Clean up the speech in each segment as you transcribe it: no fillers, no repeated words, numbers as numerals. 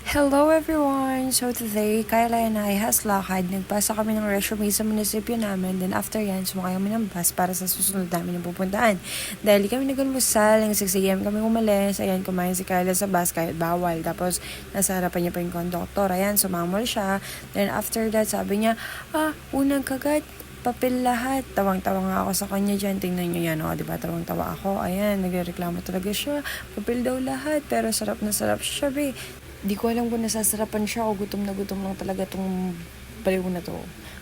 Hello everyone! So today, Kyla and I has lakad. Nagpasa kami ng resume sa munisipyo namin. Then after yan, sumakay kami ng bus para sa susunod namin na pupuntaan. Dahil kami nag-almusal, ng 6 a.m. kami umalis. Ayan, kumain si Kyla sa bus kahit bawal. Tapos nasa harapan niya pa yung konduktor. Ayan, sumamol siya. Then after that, sabi niya, unang kagat, papel lahat. Tawang-tawa nga ako sa kanya dyan. Tingnan nyo yan, diba? Tawang-tawa ako. Ayan, nagreklamo talaga siya. Papel daw lahat. Pero sarap na sarap siya, be. Di ko alam kung nasasarapan siya o gutom na gutom lang talaga tong baliw na to.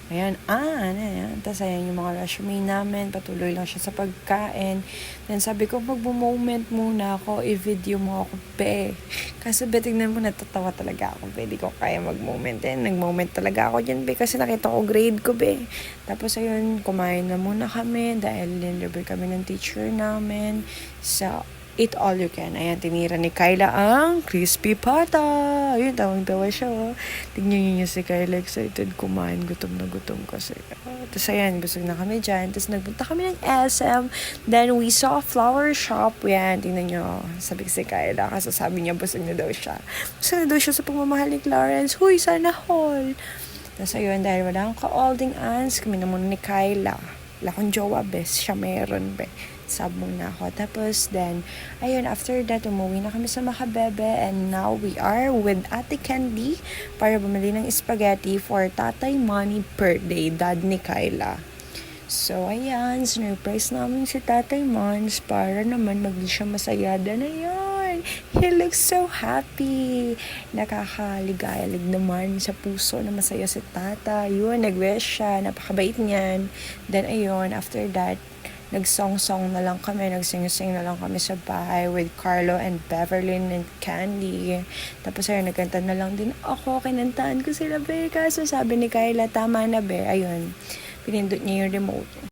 Ayan, ayan. Tapos ayan yung mga resume namin. Patuloy lang siya sa pagkain. Then sabi ko, mag-moment muna ako. I-video mo ako, be. Kasi be, tignan mo, natatawa talaga ako, be. Di ko kaya mag-moment. Nag-moment talaga ako dyan, be. Kasi nakita ko grade ko, be. Tapos ayun, kumain na muna kami. Dahil nilibre kami ng teacher namin sa Eat All You Can. Ayan, tinira ni Kyla ang crispy pata. Ayun, tawang-tawa siya. Tignan niyo si Kyla, excited kumain. Gutom na gutom kasi. Tapos ayan, busog na kami dyan. Tapos nagpunta kami ng SM. Then we saw a flower shop. Ayan, tingnan niyo. Sabi si Kyla, kasi sabi niya busog na daw siya. Busog na daw siya sa pagmamahal ni Clarence. Huy, sana all. Tapos ayun, dahil wala akong ka-olding aunts, kami na muna ni Kyla. Wala akong jowa, best. Siya meron, be. Sabong na ako. Tapos then, ayun, after that, umuwi na kami sa Makabebe and now we are with Ate Candy para bumili ng spaghetti for Tatay Money per day, dad ni Kyla. So, ayan, surprise namin si Tatay Mons para naman maging siya masaya. Dan ayan, he looks so happy. Nakakaligayalig naman sa puso na masaya si Tata. Yun, nag-wish siya, napakabait niyan. Then ayun, after that, nagsong-song na lang kami, nagsing-sing na lang kami sa bahay with Carlo and Beverlyn and Candy. Tapos ayun, nagkanta na lang din ako, kinantaan ko sila, be. Kaso sabi ni Kyla, tama na, be. Ayun, pinindot niya yung remote.